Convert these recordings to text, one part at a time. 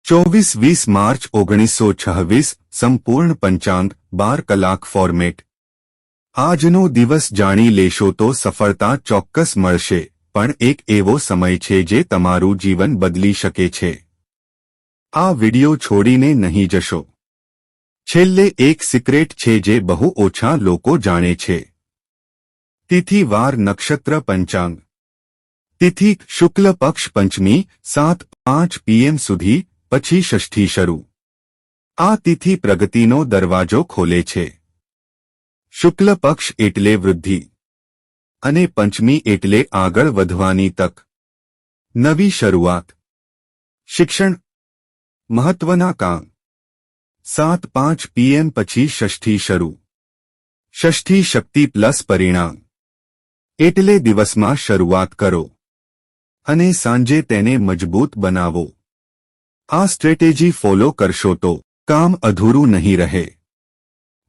24-20 March 1926 સંપૂર્ણ પંચાંગ 12 કલાક format. આજનો દિવસ જાણી લેશો તો સફળતા ચોક્કસ મળશે, પણ એક એવો સમય છે જે તમારું જીવન બદલી શકે છે। આ વિડિયો છોડીને નહીં જશો। છેલ્લે એક સિક્રેટ છે જે બહુ ઓછા લોકો જાણે છે। તિથિ વાર નક્ષત્ર પંચાંગ। તિથિ શુક્લ પક્ષ પંચમી 7:05 PM સુધી, પછી ષષ્ઠી શરૂ। આ તિથિ પ્રગતિનો દરવાજો ખોલે છે। શુક્લ પક્ષ એટલે વૃદ્ધિ અને પંચમી એટલે આગળ વધવાની તક, નવી શરૂઆત, શિક્ષણ, મહત્વના કામ। 7:05 PM પછી ષષ્ઠી શરૂ। ષષ્ઠી શક્તિ પ્લસ પરિણામ એટલે દિવસમાં શરૂઆત કરો અને સાંજે તેને મજબૂત બનાવો। આ સ્ટ્રેટેજી ફોલો કરશો તો કામ અધૂરું નહીં રહે।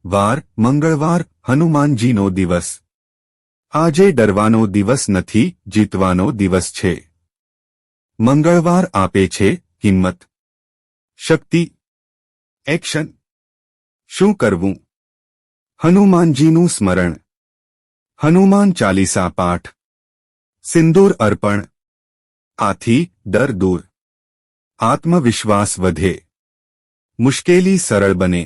વાર મંગળવાર હનુમાનજીનો દિવસ। આજે ડરવાનો દિવસ નથી, જીતવાનો દિવસ છે। મંગળવાર આપે છે હિંમત, શક્તિ, એક્શન। શું કરવું? હનુમાનજીનું સ્મરણ, હનુમાન ચાલીસા પાઠ, સિંદૂર અર્પણ। આથી ડર દૂર, આત્મવિશ્વાસ વધે, મુશ્કેલી સરળ બને।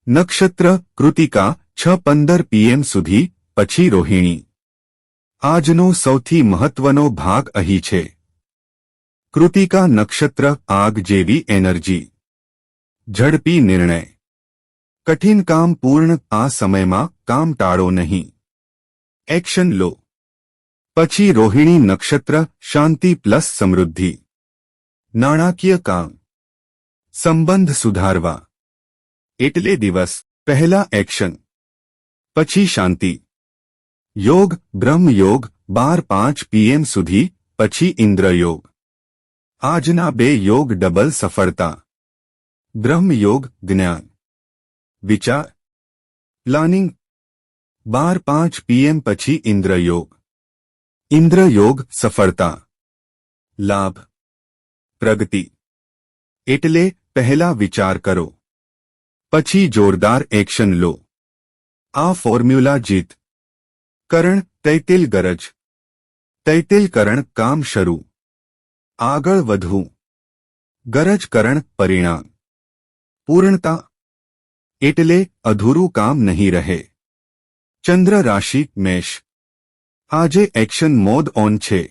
નક્ષત્ર કૃતિકા 6:15 PM સુધી, પછી રોહિણી। આજનો સૌથી મહત્વનો ભાગ અહીં છે। કૃતિકા નક્ષત્ર આગ જેવી એનર્જી, ઝડપી નિર્ણય, કઠિન કામ પૂર્ણ। આ સમયમાં કામ ટાળો નહીં, એક્શન લો। પછી રોહિણી નક્ષત્ર શાંતિ પ્લસ સમૃદ્ધિ, નાણાકીય કામ, સંબંધ સુધારવા। એટલે દિવસ પહેલા એક્શન, પછી શાંતિ। યોગ બ્રહ્મ યોગ 12:05 PM સુધી, પછી ઇન્દ્ર યોગ। આજના બે યોગ ડબલ સફળતા। બ્રહ્મ યોગ જ્ઞાન, વિચાર, પ્લાનિંગ। 12:05 PM પછી ઇન્દ્ર યોગ। ઇન્દ્ર યોગ સફળતા, લાભ, પ્રગતિ। એટલે પહેલા વિચાર કરો, પછી જોરદાર એક્શન લો। આ ફોર્મ્યુલા જીત કરણ તૈતિલ ગરજ, તૈતિલ કરણ કામ શરૂ, આગળ વધવું, ગરજ કરણ પરિણામ, પૂર્ણતા। એટલે અધૂરું કામ નહીં રહે। ચંદ્ર રાશિ મેષ। આજે એક્શન મોડ ઓન છે।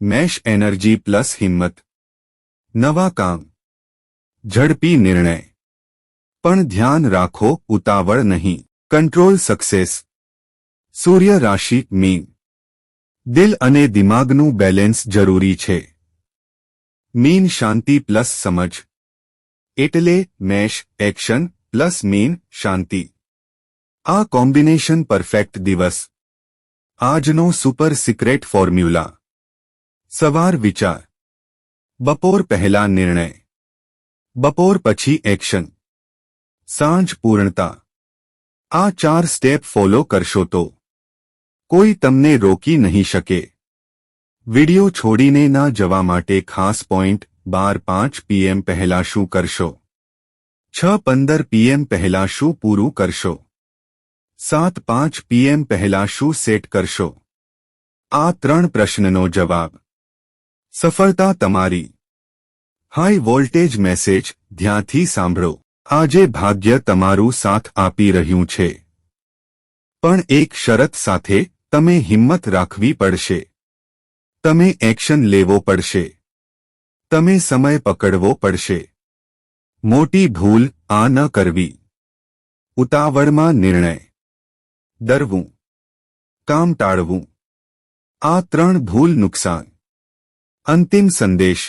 મેષ એનર્જી પ્લસ હિંમત, નવા કામ, ઝડપી નિર્ણય। પણ ધ્યાન રાખો, ઉતાવળ નહીં, કંટ્રોલ સક્સેસ। સૂર્ય રાશિ મીન। દિલ અને દિમાગનું બેલેન્સ જરૂરી છે। મીન શાંતિ પ્લસ સમજ, એટલે મેષ એક્શન પ્લસ મીન શાંતિ। આ કોમ્બિનેશન પરફેક્ટ દિવસ। આજનો સુપર સિક્રેટ ફોર્મ્યુલા, સવાર વિચાર, બપોર પહેલા નિર્ણય, બપોર પછી એક્શન, સાંજ પૂર્ણતા। આ 4 સ્ટેપ ફોલો કરશો તો કોઈ તમને રોકી નહીં શકે। વિડિયો છોડીને ના જવા માટે ખાસ પોઈન્ટ, 12:05 PM પહેલા શું કરશો? 6:15 PM પહેલા શું પૂરું કરશો? 7:05 PM પહેલા શું સેટ કરશો? આ 3 પ્રશ્નનો જવાબ। સફળતા તમારી। હાઈ વોલ્ટેજ મેસેજ ધ્યાનથી સાંભળો। આજે ભાગ્ય તમારું સાથ આપી રહ્યું છે, પણ એક શરત સાથે, તમે હિંમત રાખવી પડશે। તમે એક્શન લેવો પડશે। તમે સમય પકડવો પડશે। મોટી ભૂલ આ ન કરવી, ઉતાવળમાં નિર્ણય, ડરવું, કામ ટાળવું। આ 3 ભૂલ નુકસાન। અંતિમ સંદેશ,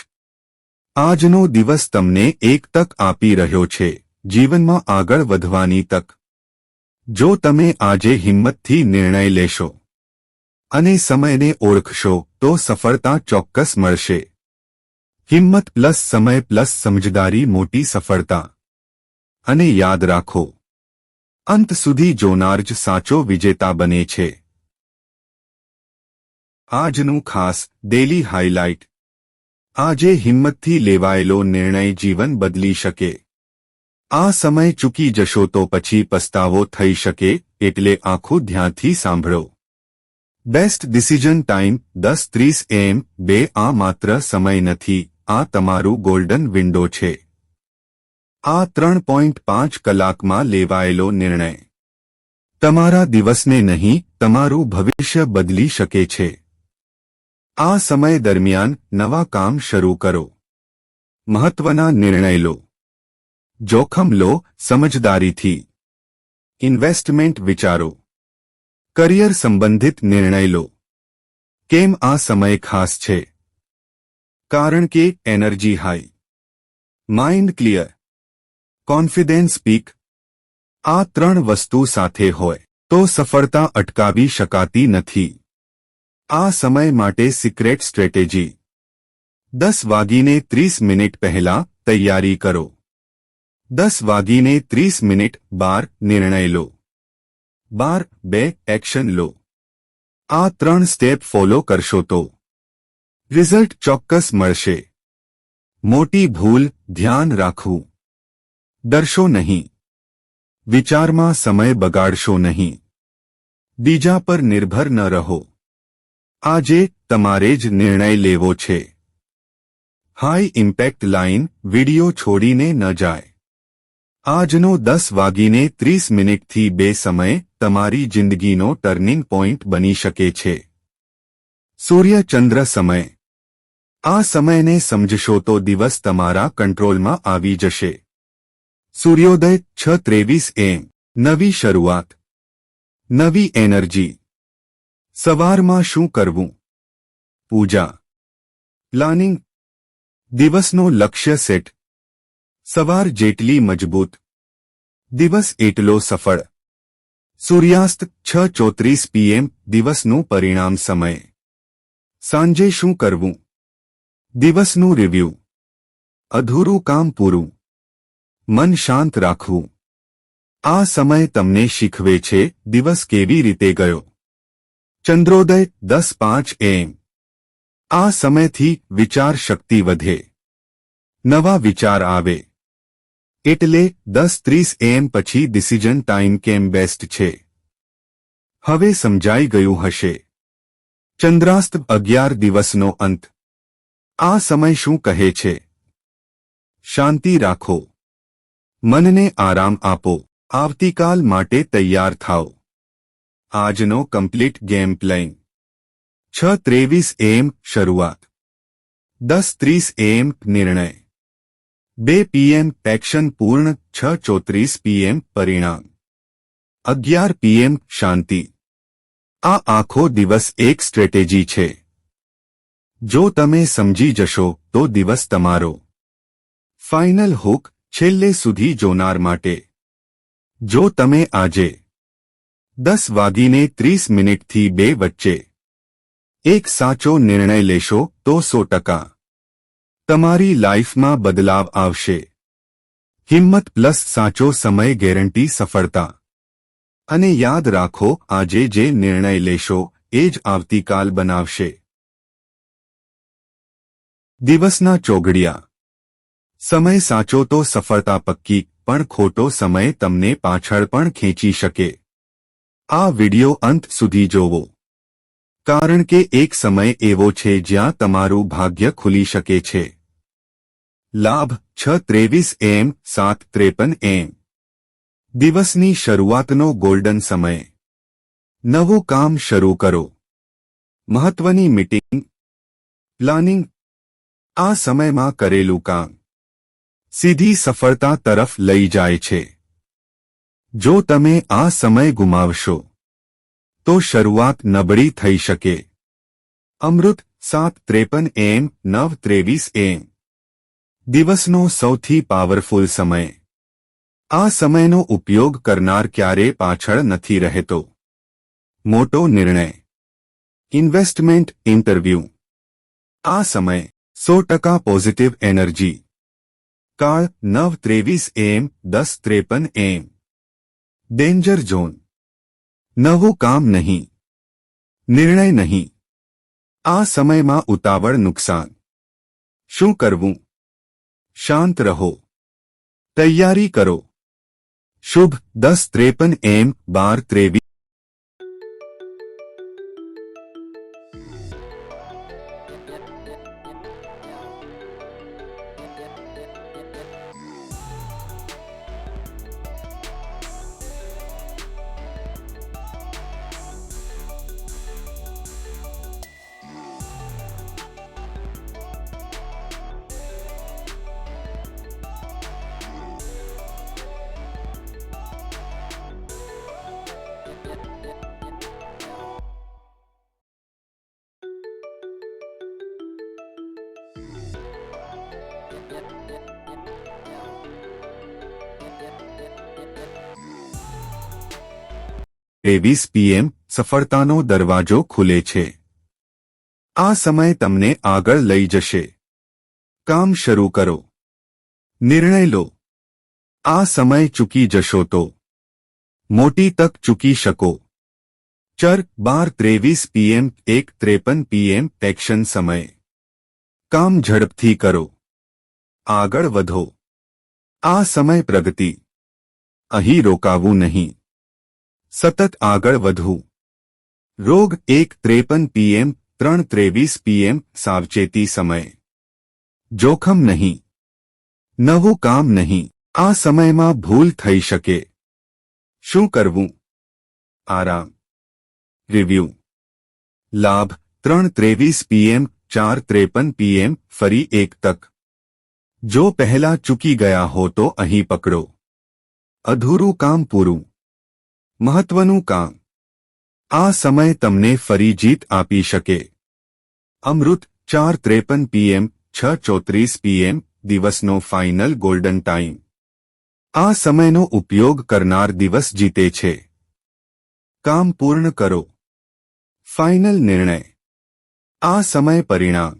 આજનો દિવસ તમને એક તક આપી રહ્યો છે, જીવનમાં આગળ વધવાની તક। જો તમે આજે હિંમતથી નિર્ણય લેશો અને સમયને ઓળખશો તો સફળતા ચોક્કસ મળશે। હિંમત પ્લસ સમય પ્લસ સમજદારી મોટી સફળતા। અને યાદ રાખો, અંત સુધી જોનાર જ સાચો વિજેતા બને છે। આજનું ખાસ ડેલી હાઇલાઇટ। આજે હિંમતથી લેવાયેલો નિર્ણય જીવન બદલી શકે. આ સમય ચૂકી જશો તો પછી પસ્તાવો થઈ શકે, એટલે આંખું ધ્યાનથી સાંભળો. Best decision time 10:30 AM. આ માત્ર સમય નથી, આ તમારું ગોલ્ડન વિન્ડો છે. આ 3.5 કલાકમાં લેવાયેલો નિર્ણય તમારા દિવસને નહીં, તમારું ભવિષ્ય બદલી શકે છે. આ સમય દરમિયાન નવા કામ શરૂ કરો. મહત્વના નિર્ણય લો. જોખમ લો સમજદારીથી. ઇન્વેસ્ટમેન્ટ વિચારો. કરિયર સંબંધિત નિર્ણય લો. કેમ આ સમય ખાસ છે? કારણ કે energy high, mind clear, confidence peak. આ 3 વસ્તુ સાથે હોય તો સફળતા અટકાવી શકાતી નથી. આ સમય માટે સિક્રેટ સ્ટ્રેટેજી. 10:30 પહેલા તૈયારી કરો. 10:30 બાર નિર્ણય લો. 12 એક્શન લો. આ 3 સ્ટેપ ફોલો કરશો તો રિઝલ્ટ ચોક્કસ મળશે. મોટી ભૂલ ધ્યાન રાખવું. ડરશો નહીં. વિચારમાં સમય બગાડશો નહીં. બીજા પર નિર્ભર ન રહો. આજે તમારે જ નિર્ણય લેવો છે. High impact line. વિડિયો છોડીને ન જાય. આજનો 10:30 થી 2 સમય તમારી જિંદગીનો ટર્નિંગ પોઇન્ટ બની શકે છે. સૂર્ય ચંદ્ર સમય. આ સમયને સમજશો તો દિવસ તમારા કંટ્રોલમાં આવી જશે. સૂર્યોદય 6:23 AM. નવી શરૂઆત, નવી એનર્જી. સવારમાં શું કરવું? પૂજા, પ્લાનિંગ, દિવસનો લક્ષ્ય સેટ. સવાર જેટલી મજબૂત, દિવસ એટલો સફળ. સૂર્યાસ્ત 6:34 PM. દિવસનું પરિણામ સમય. સાંજે શું કરવું? દિવસનું રિવ્યૂ, અધૂરું કામ પૂરું, મન શાંત રાખવું. આ સમય તમને શીખવે છે દિવસ કેવી રીતે ગયો. ચંદ્રોદય 10:05 AM. આ સમયથી વિચાર શક્તિ વધે, નવા વિચાર આવે. એટલે 10:30 AM પછી ડિસિઝન ટાઈમ કેમ બેસ્ટ છે. હવે સમજાઈ ગયું હશે. ચંદ્રાસ્ત 11 દિવસનો અંત. આ સમય શું કહે છે? શાંતિ રાખો, મનને આરામ આપો. આવતીકાલ માટે તૈયાર થાઓ. આજનો કમ્પ્લીટ ગેમ પ્લેન. 6:23 AM શરૂઆત. 10:30 AM નિર્ણય. 2 PM એક્શન પૂર્ણ. 6:34 PM પરિણામ. 11 PM શાંતિ. આ આખો દિવસ એક સ્ટ્રેટેજી છે. જો તમે સમજી જશો તો દિવસ તમારો. Final hook. છેલ્લે સુધી જોનાર માટે. જો તમે આજે 10:30 થી 2 વચ્ચે એક સાચો નિર્ણય લેશો તો 100% તમારી લાઈફમાં બદલાવ આવશે. હિંમત પ્લસ સાચો સમય ગેરંટી સફળતા. અને યાદ રાખો, આજે જે નિર્ણય લેશો એ જ આવતીકાલ બનાવશે. દિવસના ચોઘડિયા. સમય સાચો તો સફળતા પક્કી, પણ ખોટો સમય તમને પાછળ પણ ખેંચી શકે. આ વિડિયો અંત સુધી જોવો, કારણ કે એક સમય એવો છે જ્યાં તમારું ભાગ્ય ખુલી શકે છે. લાભ 6:23 AM. 7:53 AM. દિવસની શરૂઆતનો ગોલ્ડન સમય. નવું કામ શરૂ કરો. મહત્વની મીટિંગ, પ્લાનિંગ. આ સમયમાં કરેલું કામ સીધી સફળતા તરફ લઈ જાય છે. જો તમે આ સમય ગુમાવશો તો શરૂઆત નબળી થઈ શકે. અમૃત 7:53 AM. 9:23 AM. દિવસનો સૌથી પાવરફુલ સમય. આ સમયનો ઉપયોગ કરનાર ક્યારે પાછળ નથી રહેતો. મોટો નિર્ણય, ઇન્વેસ્ટમેન્ટ, ઇન્ટરવ્યૂ. આ સમય 100% પોઝિટિવ એનર્જી. કાળ 9:23 AM. 10:53 AM. Danger zone. નવું કામ નહીં, નિર્ણય નહીં. આ સમયમાં ઉતાવળ નુકસાન. શું કરવું? શાંત રહો. તૈયારી કરો. શુભ 10:53 AM 12:23. PM સફળતાનો દરવાજો ખુલે છે. આ સમય તમને આગળ લઈ જશે. કામ શરૂ કરો. નિર્ણય લો. આ સમય ચૂકી જશો તો મોટી તક ચૂકી શકો. 12:23 PM 1:53 PM એક્શન સમય. કામ ઝડપથી કરો. આગળ વધો. આ સમય પ્રગતિ. અહીં રોકાવું નહીં. સતત આગળ વધવું. રોગ 1:53 PM 3:23 PM સાવચેતી સમય. જોખમ નહીં. નવું કામ નહીં. આ સમયમાં ભૂલ થઈ શકે. શું કરવું? આરામ. રિવ્યૂ. લાભ 3:23 PM 4:53 PM ફરી એક તક. જો પહેલા ચૂકી ગયા હો તો અહીં પકડો. અધૂરું કામ પૂરું. મહત્વનું કામ. આ સમય તમને ફરી જીત આપી શકે. અમૃત 4:53 PM 6:34 PM દિવસનો ફાઇનલ ગોલ્ડન ટાઈમ. આ સમયનો ઉપયોગ કરનાર દિવસ જીતે છે. કામ પૂર્ણ કરો. ફાઇનલ નિર્ણય. આ સમય પરિણામ.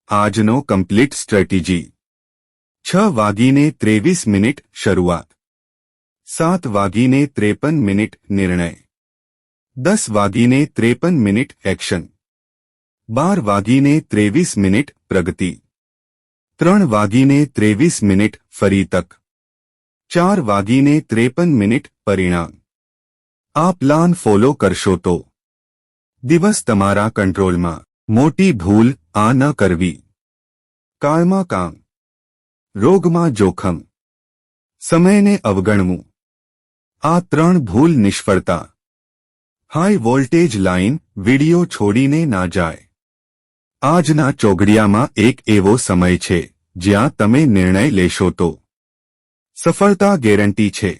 આજનો કમ્પ્લીટ સ્ટ્રેટેજી. 6:23 શરૂઆત. 7:53 નિર્ણય. 10:53 એક્શન. 12:23 પ્રગતિ. 3:23 ફરી તક. 4:53 પરિણામ. આ પ્લાન ફોલો કરશો તો દિવસ તમારા કંટ્રોલમાં. મોટી ભૂલ આ ન કરવી. કાળમાં કામ. રોગમાં જોખમ. સમયને અવગણવું. આ 3 ભૂલ નિષ્ફળતા. હાઈ વોલ્ટેજ લાઇન વિડિયો છોડીને ના જાય. આજના ચોઘડિયામાં એક એવો સમય છે જ્યાં તમે નિર્ણય લેશો તો સફળતા ગેરંટી છે.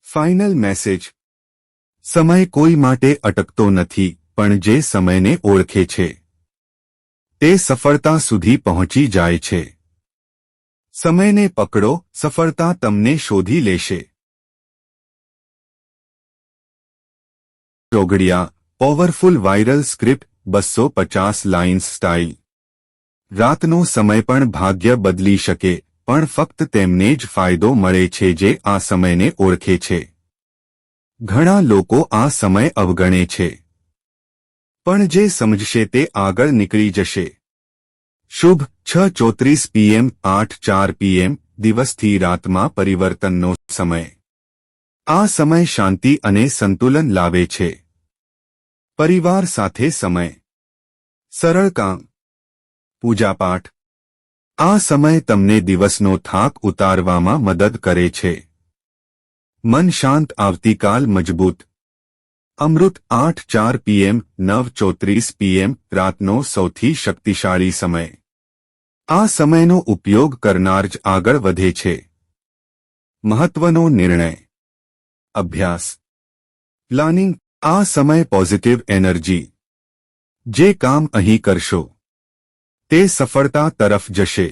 Final message. સમય કોઈ માટે અટકતો નથી, પણ જે સમયને ઓળખે છે તે સફળતા સુધી પહોંચી જાય છે. સમયને પકડો, સફળતા તમને શોધી લેશે. ચોઘડિયા powerful viral script 250 lines style. રાતનો સમય પણ ભાગ્ય બદલી શકે, પણ ફક્ત તેમને જ ફાયદો મળે છે જે આ સમયને ઓળખે છે. ઘણા લોકો આ સમય અવગણે છે, પણ જે સમજશે તે આગળ નીકળી જશે. શુભ 6:34 PM 8:04 PM દિવસથી રાતમાં પરિવર્તનનો સમય. આ સમય શાંતિ અને સંતુલન લાવે છે. પરિવાર સાથે સમય. સરળ કામ. પૂજાપાઠ. આ સમય તમને દિવસનો થાક ઉતારવામાં મદદ કરે છે. મન શાંત, આવતીકાલ મજબૂત. અમૃત 8:04 PM 9:34 PM રાતનો સૌથી શક્તિશાળી સમય. આ સમયનો ઉપયોગ કરનાર જ આગળ વધે છે. મહત્વનો નિર્ણય. અભ્યાસ. પ્લાનિંગ. આ સમય પોઝિટિવ એનર્જી. જે કામ અહીં કરશો તે સફળતા તરફ જશે.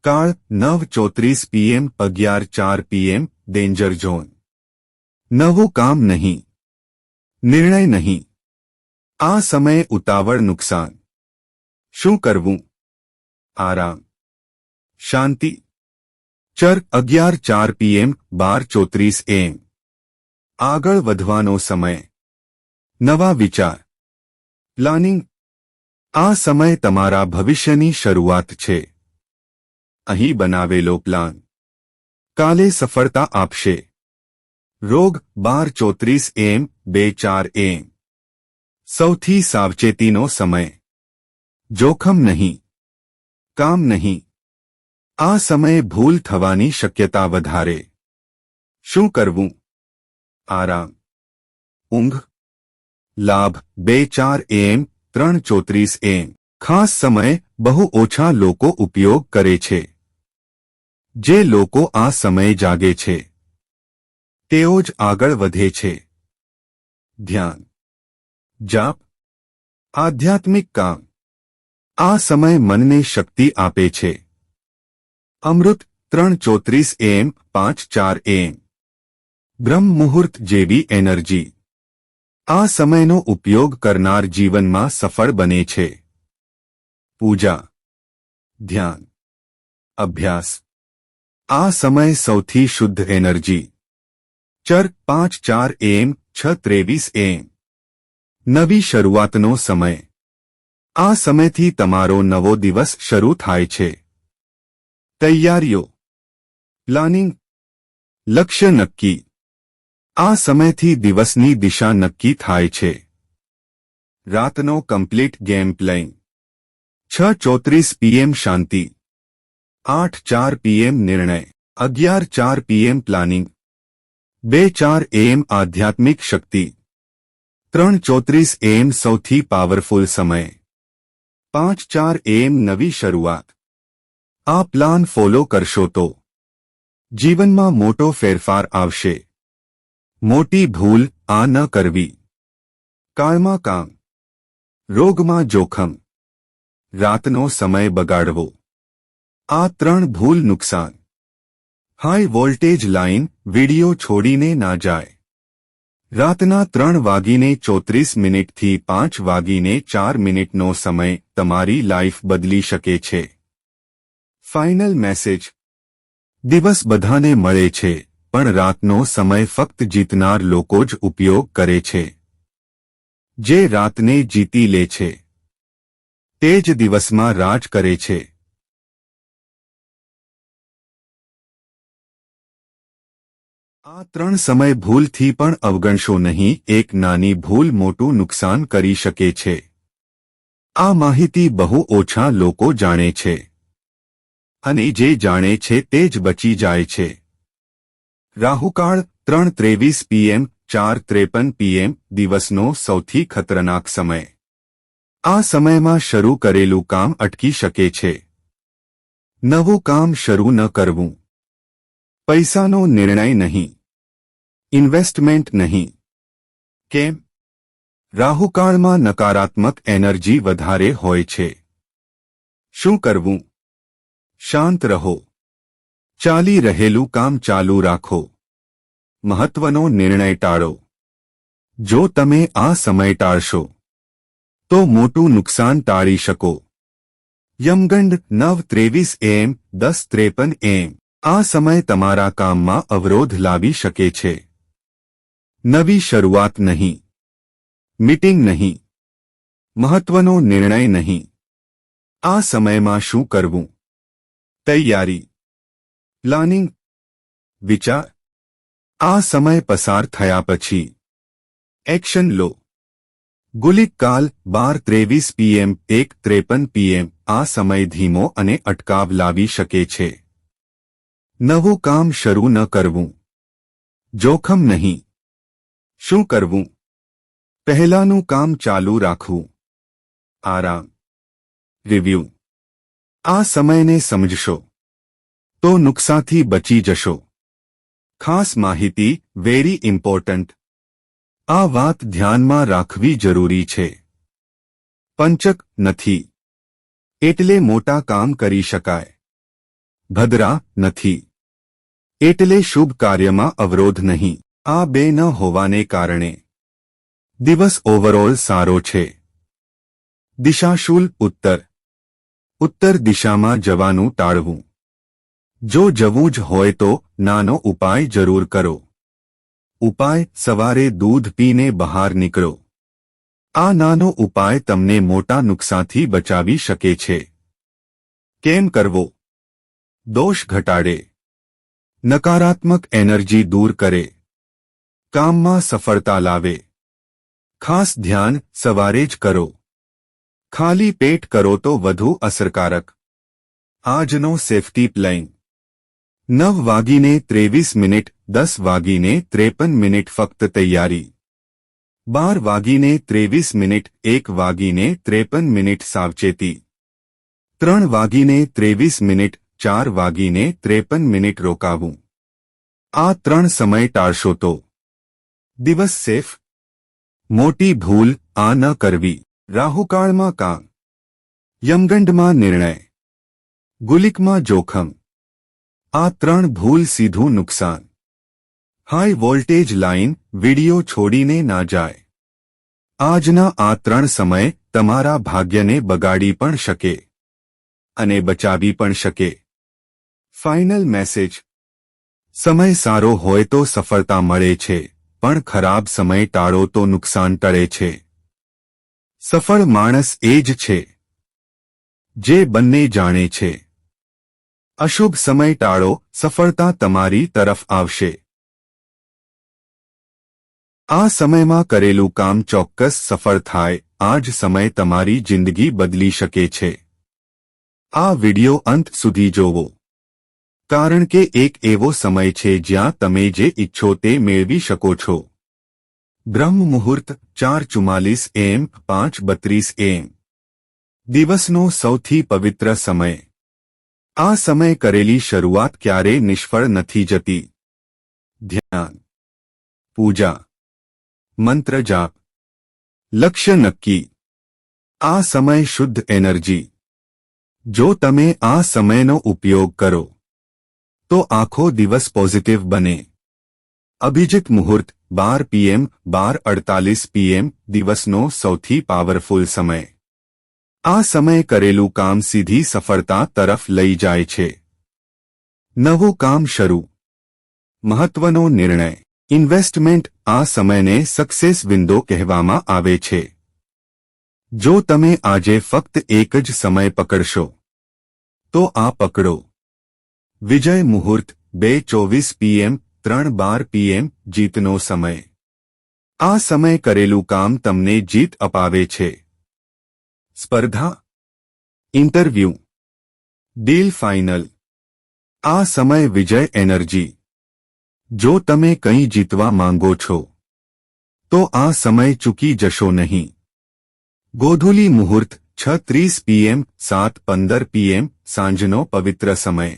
કાળ 9:34 PM 11:04 PM ડેન્જર ઝોન. નવું કામ નહીં. નિર્ણય નહીં. આ સમયે ઉતાવળ નુકસાન. શું કરવું? આરામ. શાંતિ. 11:04 PM 12:34 AM આગળ વધવાનો સમય. નવા વિચાર. પ્લાનિંગ. આ સમય તમારા ભવિષ્યની શરૂઆત છે. અહીં બનાવેલો પ્લાન કાલે સફળતા આપશે. રોગ 12:34 AM 2:04 AM. સૌથી સાવચેતીનો સમય. જોખમ નહીં, કામ નહીં. આ સમયે ભૂલ થવાની શક્યતા વધારે. શું કરવું? આરામ, ઊંઘ. લાભ 2:04 AM 3:34 AM. ખાસ સમય બહુ ઓછા લોકો ઉપયોગ કરે છે. જે લોકો આ સમયે જાગે છે તેઓ જ આગળ વધે છે. ધ્યાન, જાપ, આધ્યાત્મિક કામ. આ સમય મનને શક્તિ આપે છે. અમૃત 3:34 AM 5:04 AM. બ્રહ્મ મુહૂર્ત જેવી એનર્જી. આ સમયનો ઉપયોગ કરનાર જીવનમાં સફળ બને છે. પૂજા, ધ્યાન, અભ્યાસ. આ સમય સૌથી શુદ્ધ એનર્જી. ચર 5:04 AM 6:23 AM. નવી શરૂઆતનો સમય. આ સમયથી તમારો નવો દિવસ શરૂ થાય છે. તૈયારીઓ, પ્લાનિંગ, લક્ષ્ય નક્કી. આ સમયથી દિવસની દિશા નક્કી થાય છે. રાતનો કમ્પ્લીટ ગેમ પ્લેઇંગ. 6:34 PM શાંતિ. 8:04 PM નિર્ણય. 11:04 PM પ્લાનિંગ. 2:04 AM આધ્યાત્મિક શક્તિ. 3:34 AM સૌથી પાવરફુલ સમય. 5:04 AM નવી શરૂઆત. આ પ્લાન ફોલો કરશો તો જીવનમાં મોટો ફેરફાર આવશે. મોટી ભૂલ આ ન કરવી. કાળમાં કામ, રોગમાં જોખમ, રાતનો સમય બગાડવો. આ 3 ભૂલ નુકસાન. હાઈ વોલ્ટેજ લાઇન વિડિયો છોડીને ના જાય. રાતના 3:34 થી 5:04 નો સમય તમારી લાઈફ બદલી શકે છે. Final message. દિવસ બધાને મળે છે, પણ રાતનો સમય ફક્ત જીતનાર લોકો જ ઉપયોગ કરે છે. જે રાતને જીતી લે છે તે જ દિવસમાં રાજ કરે છે. આ 3 સમય ભૂલથી પણ અવગણશો નહીં. એક નાની ભૂલ મોટું નુકસાન કરી શકે છે. આ માહિતી બહુ ઓછા લોકો જાણે છે, અને જે જાણે છે તે જ બચી જાય છે. રાહુકાળ 3:23 PM 4:53 PM દિવસનો સૌથી ખતરનાક સમય. આ સમયમાં શરૂ કરેલું કામ અટકી શકે છે. નવું કામ શરૂ ન કરવું. પૈસાનો નિર્ણય નહીં, ઇન્વેસ્ટમેન્ટ નહીં. કેમ? રાહુકાળમાં નકારાત્મક એનર્જી વધારે હોય છે. શું કરવું? શાંત રહો. ચાલી રહેલું કામ ચાલુ રાખો. મહત્વનો નિર્ણય ટાળો. જો તમે આ સમય ટાળશો તો મોટું નુકસાન ટાળી શકો. યમગંડ 9:23 AM 10:53 AM. આ સમય તમારા કામમાં અવરોધ લાવી શકે છે. નવી શરૂઆત નહીં, મીટિંગ નહીં, મહત્વનો નિર્ણય નહીં. આ સમયમાં શું કરવું? તૈયારી, પ્લાનિંગ, વિચાર. આ સમય પસાર થયા પછી એક્શન લો. ગુલિક કાલ 12:23 PM 1:53 PM. આ સમય ધીમો અને અટકાવ લાવી શકે છે. નવું કામ શરૂ ન કરવું. જોખમ નહીં. શું કરવું? પહેલાનું કામ ચાલુ રાખવું. આરામ, રિવ્યૂ. આ સમયને સમજશો તો નુકસાનથી બચી જશો. ખાસ માહિતી, વેરી ઇમ્પોર્ટન્ટ. આ વાત ધ્યાનમાં રાખવી જરૂરી છે. પંચક નથી એટલે મોટા કામ કરી શકાય. ભદ્રા નથી એટલે શુભ કાર્યમાં અવરોધ નહીં. આ બે ન હોવાને કારણે દિવસ ઓવરઓલ સારો છે. દિશાશુલ ઉત્તર. ઉત્તર દિશામાં જવાનું ટાળવું. જો જવું જ હોય તો નાનો ઉપાય જરૂર કરો. ઉપાય: સવારે દૂધ પીને બહાર નીકળો. આ નાનો ઉપાય તમને મોટા નુકસાનથી બચાવી શકે છે. કેમ કરવો? દોષ ઘટાડે, નકારાત્મક એનર્જી દૂર કરે, કામમાં સફળતા લાવે. ખાસ ધ્યાન સવારે જ કરો. ખાલી પેટ કરો તો વધુ અસરકારક. આજનો સેફટી પ્લાન. 9:23, 10:53 ફક્ત તૈયારી. 12:23, 1:53 સાવચેતી. 3:23, 4:53 રોકાવું. આ 3 સમય ટાળશો તો દિવસ સેફ. મોટી ભૂલ આ ન કરવી. રાહુકાળમાં કામ, યમગંડમાં નિર્ણય, ગુલિકમાં જોખમ. આ 3 ભૂલ સીધું નુકસાન. હાઈ વોલ્ટેજ લાઇન વિડિયો છોડીને ના જાય. આજના આ 3 સમય તમારા ભાગ્યને બગાડી પણ શકે અને બચાવી પણ શકે. Final message. સમય સારો હોય તો સફળતા મળે છે, પણ ખરાબ સમય ટાળો તો નુકસાન ટળે છે. સફળ માણસ એ જ છે જે બંને જાણે છે. અશુભ સમય ટાળો, સફળતા તમારી તરફ આવશે. આ સમયમાં કરેલું કામ ચોક્કસ સફળ થાય. આ જ સમય તમારી જિંદગી બદલી શકે છે. આ વિડિયો અંત સુધી જોવો, કારણ કે એક એવો સમય છે જ્યાં તમે જે ઈચ્છો તે મેળવી શકો છો. બ્રહ્મ મુહૂર્ત 4:44 AM, 5:32 AM. દિવસનો સૌથી પવિત્ર સમય. આ સમય કરેલી શરૂઆત ક્યારેય નિષ્ફળ નથી જતી. ધ્યાન, પૂજા, મંત્ર જાપ, લક્ષ્ય નક્કી. આ સમય શુદ્ધ એનર્જી. જો તમે આ સમયનો ઉપયોગ કરો તો આખો દિવસ પોઝિટિવ બને. અભિજીત મુહૂર્ત 12 PM, 12:48 PM. દિવસનો સૌથી પાવરફુલ સમય. આ સમય કરેલું કામ સીધી સફળતા તરફ લઈ જાય છે. નવું કામ શરૂ, મહત્વનો નિર્ણય, ઇન્વેસ્ટમેન્ટ. આ સમયને સક્સેસ વિન્ડો કહેવામાં આવે છે. જો તમે આજે ફક્ત એક જ સમય પકડશો તો આ પકડો. વિજય મુહૂર્ત 2:24 PM, 3:12 PM. જીતનો સમય. આ સમય કરેલું કામ તમને જીત અપાવે છે. સ્પર્ધા, ઇન્ટરવ્યૂ, ડીલ ફાઇનલ. આ સમય વિજય એનર્જી. જો તમે કંઈ જીતવા માંગો છો તો આ સમય ચૂકી જશો નહીં. ગોધૂલી મુહૂર્ત 6:30 PM, 7:15 PM. સાંજનો પવિત્ર સમય.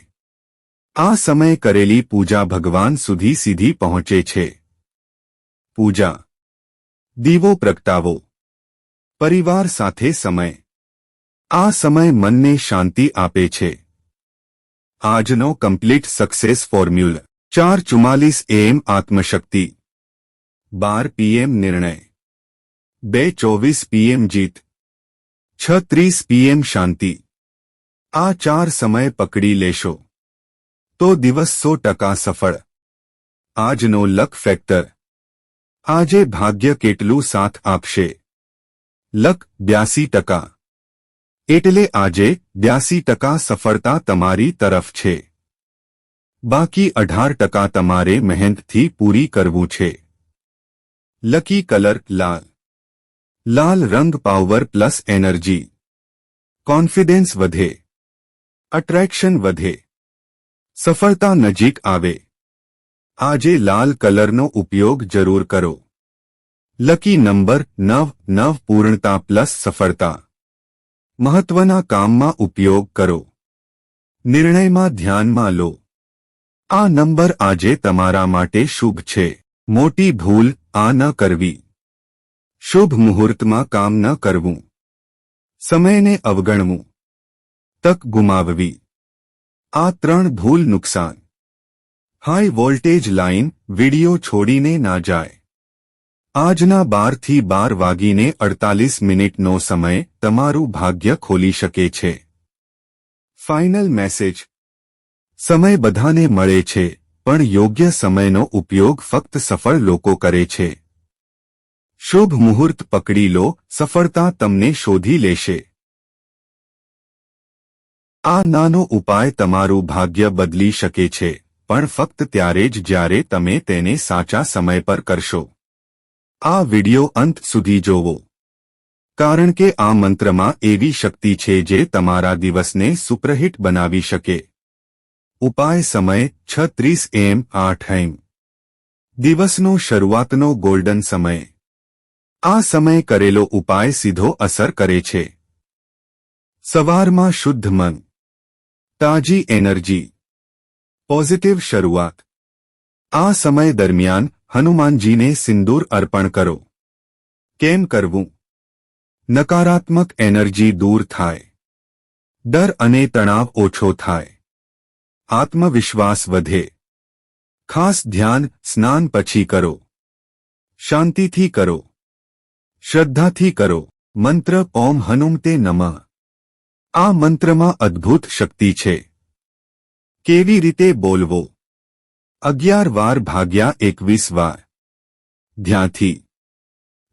આ સમય કરેલી પૂજા ભગવાન સુધી સીધી પહોંચે છે. પૂજા, દીવો પ્રગટાવો, પરિવાર સાથે સમય. આ સમય મનને શાંતિ આપે છે. આજનો complete success formula. 4:44 AM આત્મશક્તિ, 12 PM નિર્ણય, 2:24 PM જીત, 6:30 PM શાંતિ. આ 4 સમય પકડી લેશો તો દિવસ 100% સફળ. આજનો લક ફેક્ટર. આજે ભાગ્ય કેટલું સાથ આપશે? લક 82%. એટલે આજે 82% સફળતા તમારી તરફ છે. બાકી 18% તમારે મહેનતથી પૂરી કરવું છે. લકી કલર લાલ. લાલ રંગ પાવર પ્લસ એનર્જી. કોન્ફિડન્સ વધે, અટ્રેક્શન વધે, સફળતા નજીક આવે. આજે લાલ કલરનો ઉપયોગ જરૂર કરો. લકી નંબર 9 પૂર્ણતા પ્લસ સફળતા. મહત્વના કામમાં ઉપયોગ કરો. નિર્ણયમાં ધ્યાનમાં લો. આ નંબર આજે તમારા માટે શુભ છે. મોટી ભૂલ આ ન કરવી. શુભ મુહૂર્તમાં કામ ન કરવું. સમયને અવગણવું. તક ગુમાવવી. આ 3 ભૂલ નુકસાન. હાઈ વોલ્ટેજ લાઇન વિડિયો છોડીને ના જાય. આજના 12 થી 12:48 સમય તમારું ભાગ્ય ખોલી શકે છે. Final message. સમય બધાને મળે છે, પણ યોગ્ય સમયનો ઉપયોગ ફક્ત સફળ લોકો કરે છે. શુભ મુહૂર્ત પકડી લો, સફળતા તમને શોધી લેશે. આ નાનો ઉપાય તમારું ભાગ્ય બદલી શકે છે, પણ ફક્ત ત્યારે જ જ્યારે તમે તેને સાચા સમય પર કરશો. આ વિડિયો અંત સુધી જોવો, કારણ કે આ મંત્રમાં એવી શક્તિ છે જે તમારા દિવસને સુપરહિટ બનાવી શકે. ઉપાય સમય 6:30 AM 8 AM. દિવસનો શરૂઆતનો ગોલ્ડન સમય. આ સમય કરેલો ઉપાય સીધો અસર કરે છે. સવારમાં શુદ્ધ મન, તાજી એનર્જી, પોઝિટિવ શરૂઆત. આ સમય દરમિયાન હનુમાનજીને સિંદૂર અર્પણ કરો. કેમ કરવું? નકારાત્મક એનર્જી દૂર થાય, ડર અને તણાવ ઓછો થાય, આત્મવિશ્વાસ વધે. ખાસ ધ્યાન સ્નાન પછી કરો, શાંતિથી કરો, શ્રદ્ધાથી કરો. મંત્ર ઓમ હનુમતે નમઃ. આ મંત્રમાં અદ્ભુત શક્તિ છે. કેવી રીતે બોલવો? 11 વાર ભાગ્યા 21 વાર. ધ્યાનથી,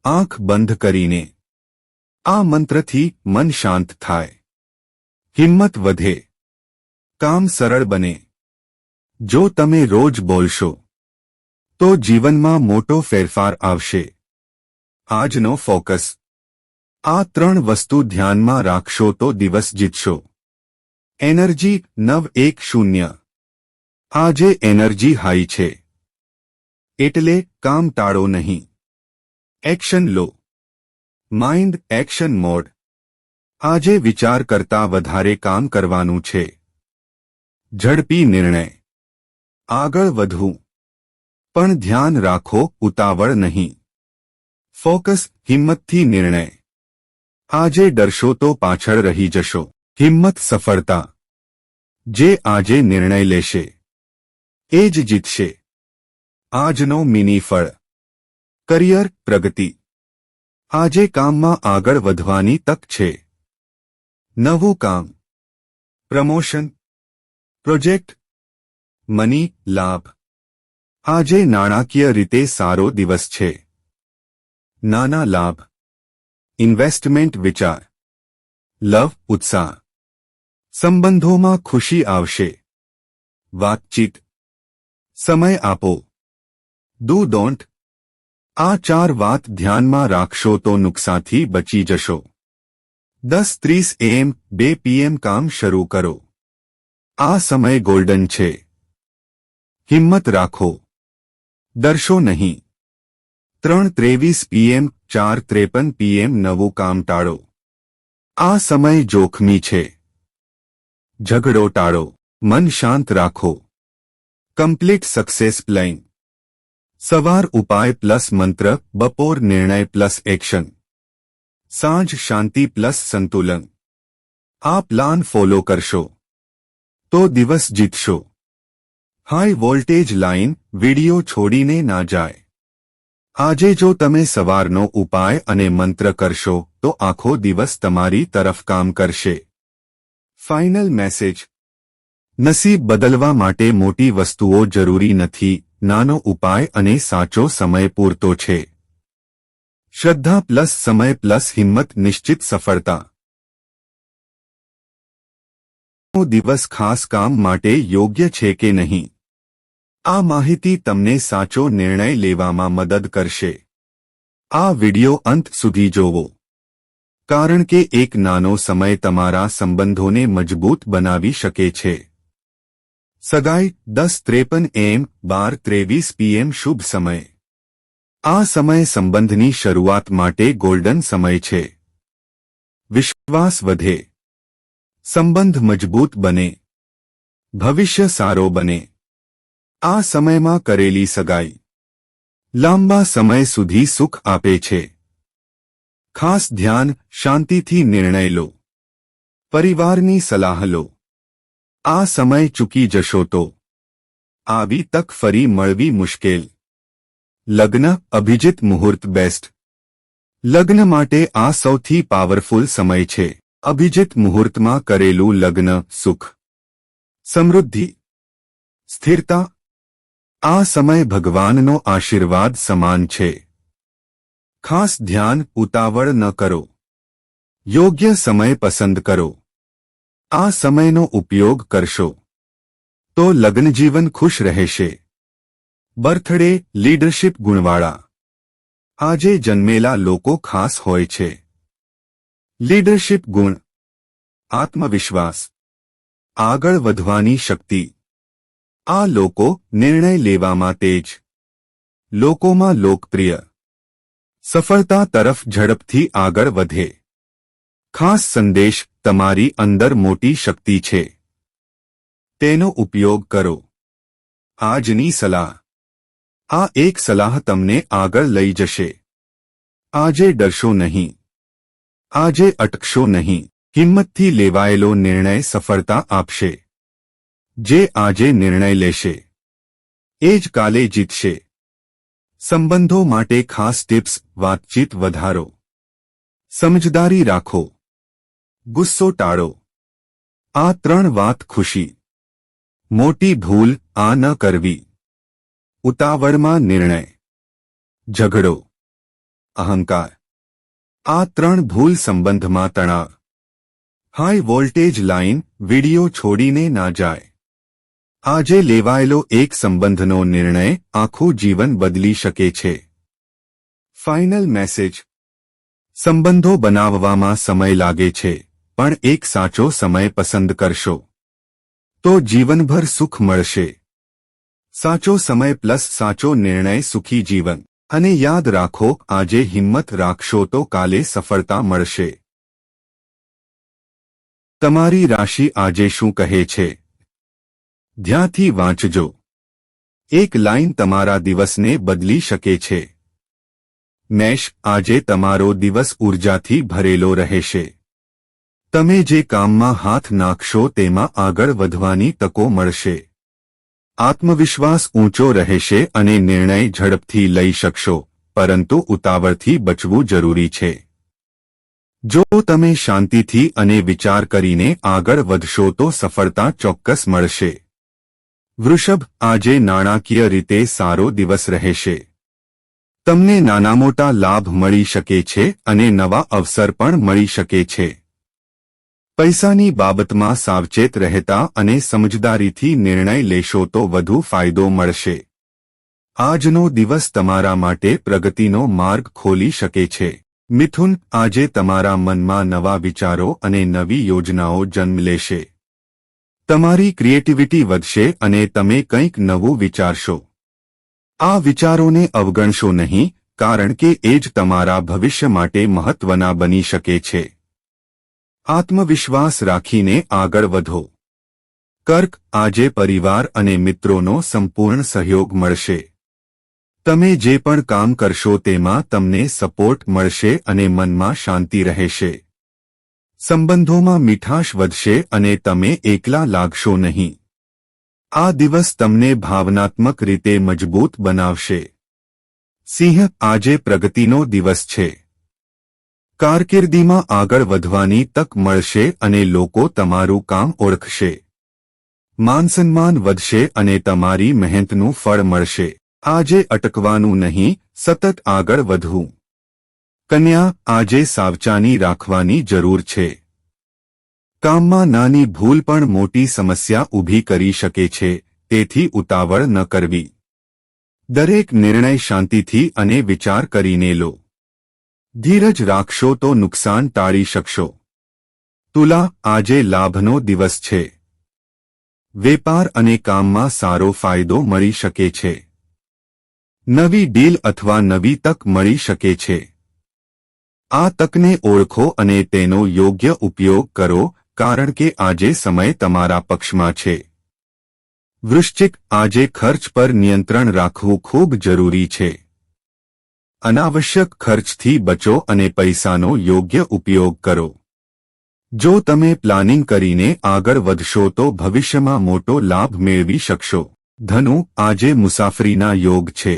આંખ બંધ કરીને. આ મંત્રથી મન શાંત થાય, હિંમત વધે, કામ સરળ બને. જો તમે રોજ બોલશો તો જીવનમાં મોટો ફેરફાર આવશે. આજનો ફોકસ. આ 3 વસ્તુ ધ્યાનમાં રાખશો તો દિવસ જીતશો. એનર્જી 910. આજે એનર્જી હાઈ છે, એટલે કામ ટાળો નહીં, એક્શન લો. Mind action mode. આજે વિચાર કરતા વધારે કામ કરવાનું છે. ઝડપી નિર્ણય. આગળ વધવું, પણ ધ્યાન રાખો, ઉતાવળ નહીં. ફોકસ હિંમતથી નિર્ણય. આજે ડરશો તો પાછળ રહી જશો. હિંમત સફળતા. જે આજે નિર્ણય લેશે એ જ જીતશે. આજનો મિની ફળ. કરિયર પ્રગતિ. આજે કામમાં આગળ વધવાની તક છે. નવું કામ, પ્રમોશન, પ્રોજેક્ટ, મની લાભ. આજે નાણાકીય રીતે સારો દિવસ છે. નાના લાભ, ઇન્વેસ્ટમેન્ટ વિચાર. લવ ઉત્સાહ. સંબંધોમાં ખુશી આવશે. વાતચીત. સમય આપો. Do don't. આ 4 વાત ધ્યાનમાં રાખશો તો નુકસાનથી બચી જશો. 10:30 AM 2 PM કામ શરૂ કરો. આ સમય ગોલ્ડન છે. હિંમત રાખો, ડરશો નહીં. 3:23 PM 4:53 PM નવું કામ ટાળો. આ સમય જોખમી છે. ઝઘડો ટાળો, મન શાંત રાખો. Complete success plan. સવાર ઉપાય પ્લસ મંત્ર, બપોર નિર્ણય પ્લસ એક્શન, સાંજ શાંતિ પ્લસ સંતુલન. આ પ્લાન ફોલો કરશો તો દિવસ જીતશો. High voltage line. વિડિયો છોડીને ના જાય. આજે જો તમે સવારનો ઉપાય અને મંત્ર કરશો તો આખો દિવસ તમારી તરફ કામ કરશે. Final message. નસીબ બદલવા માટે મોટી વસ્તુઓ જરૂરી નથી, નાનો ઉપાય અને સાચો સમય પૂરતો છે. શ્રદ્ધા પ્લસ સમય પ્લસ હિંમત નિશ્ચિત સફળતા. દિવસ ખાસ કામ માટે યોગ્ય છે કે નહીં? આ માહિતી તમને સાચો નિર્ણય લેવામાં મદદ કરશે. આ વિડિયો અંત સુધી જોવો, કારણ કે એક નાનો સમય તમારા સંબંધોને મજબૂત બનાવી શકે છે. સગાઈ 10:53 AM 12:23 PM શુભ સમય. આ સમય સંબંધની શરૂઆત માટે ગોલ્ડન સમય છે. વિશ્વાસ વધે, સંબંધ મજબૂત બને, ભવિષ્ય સારો બને. આ સમયમાં કરેલી સગાઈ લાંબા સમય સુધી સુખ આપે છે. ખાસ ધ્યાન, શાંતિથી નિર્ણય લો. પરિવારની સલાહ લો. આ સમય ચૂકી જશો તો આવી તક ફરી મળવી મુશ્કેલ. લગ્ન અભિજીત મુહૂર્ત બેસ્ટ. લગ્ન માટે આ સૌથી પાવરફુલ સમય છે. અભિજીત મુહૂર્તમાં કરેલું લગ્ન સુખ, સમૃદ્ધિ, સ્થિરતા. આ સમય ભગવાનનો આશીર્વાદ સમાન છે. ખાસ ધ્યાન ઉતાવળ ન કરો. યોગ્ય સમય પસંદ કરો. આ સમયનો ઉપયોગ કરશો તો લગ્નજીવન ખુશ રહેશે. બર્થડે લીડરશિપ ગુણવાળા. આજે જન્મેલા લોકો ખાસ હોય છે. લીડરશિપ ગુણ: આત્મવિશ્વાસ, આગળ વધવાની શક્તિ. આ લોકો નિર્ણય લેવામાં તેજ, લોકોમાં લોકપ્રિય, સફળતા તરફ ઝડપથી આગળ વધે. ખાસ સંદેશ: તમારી અંદર મોટી શક્તિ છે, તેનો ઉપયોગ કરો. આજની સલાહ: આ એક સલાહ તમને આગળ લઈ જશે. આજે ડરશો નહીં. આજે અટકશો નહીં. હિંમતથી લેવાયેલો નિર્ણય સફળતા આપશે. જે આજે નિર્ણય લેશે એ જ કાલે જીતશે. સંબંધો માટે ખાસ ટિપ્સ: વાતચીત વધારો, સમજદારી રાખો, ગુસ્સો ટાળો. આ 3 વાત ખુશી. મોટી ભૂલ આ ન કરવી. ઉતાવળમાં નિર્ણય, ઝઘડો, અહંકાર. આ 3 ભૂલ સંબંધમાં તણાવ. હાઈ વોલ્ટેજ લાઇન: વિડિયો છોડીને ના જાય. આજે લેવાયેલો એક સંબંધનો નિર્ણય આખું જીવન બદલી શકે છે. ફાઇનલ મેસેજ: સંબંધો બનાવવામાં સમય લાગે છે, પણ એક સાચો સમય પસંદ કરશો તો જીવનભર સુખ મળશે. સાચો સમય પ્લસ સાચો નિર્ણય સુખી જીવન. અને યાદ રાખો, આજે હિંમત રાખશો તો કાલે સફળતા મળશે. તમારી રાશિ આજે શું કહે છે? ધ્યાનથી વાંચજો. એક લાઇન તમારા દિવસને બદલી શકે છે. મેષ: આજે તમારો દિવસ ઉર્જાથી ભરેલો રહેશે. તમે જે કામમાં હાથ નાખશો તેમાં આગળ વધવાની તકો મળશે. આત્મવિશ્વાસ ઊંચો રહેશે અને નિર્ણય ઝડપથી લઈ શકશો, પરંતુ ઉતાવળથી બચવું જરૂરી છે. જો તમે શાંતિથી અને વિચાર કરીને આગળ વધશો તો સફળતા ચોક્કસ મળશે. વૃષભ: આજે નાણાકીય રીતે સારો દિવસ રહેશે. તમને નાના મોટા લાભ મળી શકે છે અને નવા અવસર પણ મળી શકે છે. પૈસાની બાબતમાં સાવચેત રહેતા અને સમજદારીથી નિર્ણય લેશો તો વધુ ફાયદો મળશે. આજનો દિવસ તમારા માટે પ્રગતિનો માર્ગ ખોલી શકે છે. મિથુન: આજે તમારા મનમાં નવા વિચારો અને નવી યોજનાઓ જન્મ લેશે. તમારી ક્રિએટિવિટી વધશે અને તમે કંઈક નવું વિચારશો. આ વિચારોને અવગણશો નહીં, કારણ કે એ જ તમારા ભવિષ્ય માટે મહત્વના બની શકે છે. આત્મવિશ્વાસ રાખીને આગળ વધો. કર્ક: આજે પરિવાર અને મિત્રોનો સંપૂર્ણ સહયોગ મળશે. તમે જે પણ કામ કરશો તેમાં તમને સપોર્ટ મળશે અને મનમાં શાંતિ રહેશે. સંબંધોમાં મીઠાશ વધશે અને તમે એકલા લાગશો નહીં. આ દિવસ તમને ભાવનાત્મક રીતે મજબૂત બનાવશે. સિંહ: આજે પ્રગતિનો દિવસ છે. કારકિર્દીમાં આગળ વધવાની તક મળશે અને લોકો તમારું કામ ઓળખશે. માનસન્માન વધશે અને તમારી મહેનતનું ફળ મળશે. આજે અટકવાનું નહીં, સતત આગળ વધવું. કન્યા: આજે સાવધાની રાખવાની જરૂર છે. કામમાં નાની ભૂલ પણ મોટી સમસ્યા ઊભી કરી શકે છે, તેથી ઉતાવળ ન કરવી. દરેક નિર્ણય શાંતિથી અને વિચાર કરીને લો. ધીરજ રાખશો તો નુકસાન ટાળી શકશો. તુલા: આજે લાભનો દિવસ છે. વેપાર અને કામમાં સારો ફાયદો મળી શકે છે. નવી ડીલ અથવા નવી તક મળી શકે છે. આ તકને ઓળખો અને તેનો યોગ્ય ઉપયોગ કરો, કારણ કે આજે સમય તમારા પક્ષમાં છે. વૃશ્ચિક: આજે ખર્ચ પર નિયંત્રણ રાખવું ખૂબ જરૂરી છે. અનાવશ્યક ખર્ચથી બચો અને પૈસાનો યોગ્ય ઉપયોગ કરો. જો તમે પ્લાનિંગ કરીને આગળ વધશો તો ભવિષ્યમાં મોટો લાભ મેળવી શકશો. ધનુ: આજે મુસાફરીના યોગ છે.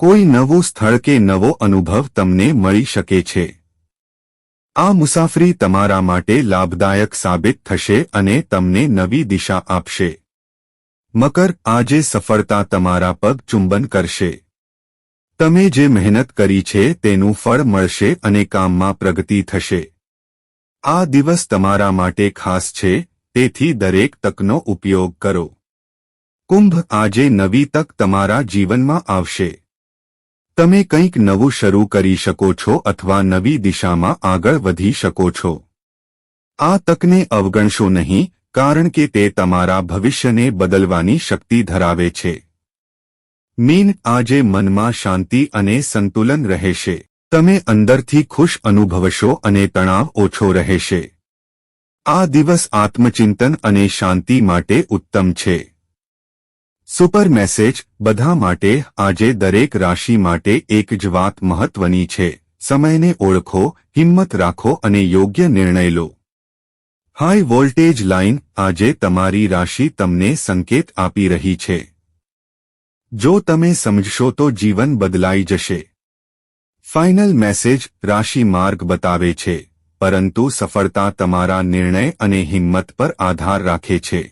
કોઈ નવું સ્થળ કે નવો અનુભવ તમને મળી શકે છે. આ મુસાફરી તમારા માટે લાભદાયક સાબિત થશે અને તમને નવી દિશા આપશે. મકર: આજે સફળતા તમારા પગ ચુંબન કરશે. તમે જે મહેનત કરી છે તેનું ફળ મળશે અને કામમાં પ્રગતિ થશે. આ દિવસ તમારા માટે ખાસ છે, તેથી દરેક તકનો ઉપયોગ કરો. કુંભ, આજે નવી તક તમારા જીવનમાં આવશે. તમે કંઈક નવું શરૂ કરી શકો છો અથવા નવી દિશામાં આગળ વધી શકો છો. આ તકને અવગણશો નહીં, કારણ કે તે તમારા ભવિષ્યને બદલવાની શક્તિ ધરાવે છે. મીન, આજે મનમાં શાંતિ અને સંતુલન રહેશે. તમે અંદરથી ખુશ અનુભવશો અને તણાવ ઓછો રહેશે. આ દિવસ આત્મચિંતન અને શાંતિ માટે ઉત્તમ છે. સુપર મેસેજ બધા માટે. આજે દરેક રાશિ માટે એક જ વાત મહત્વની છે: સમયને ઓળખો, હિંમત રાખો અને યોગ્ય નિર્ણય લો. હાઈ વોલ્ટેજ લાઇન, આજે તમારી રાશિ તમને સંકેત આપી રહી છે. જો તમે સમજશો તો જીવન બદલાઈ જશે. ફાઇનલ મેસેજ, રાશિ માર્ગ બતાવે છે, પરંતુ સફળતા તમારા નિર્ણય અને હિંમત પર આધાર રાખે છે.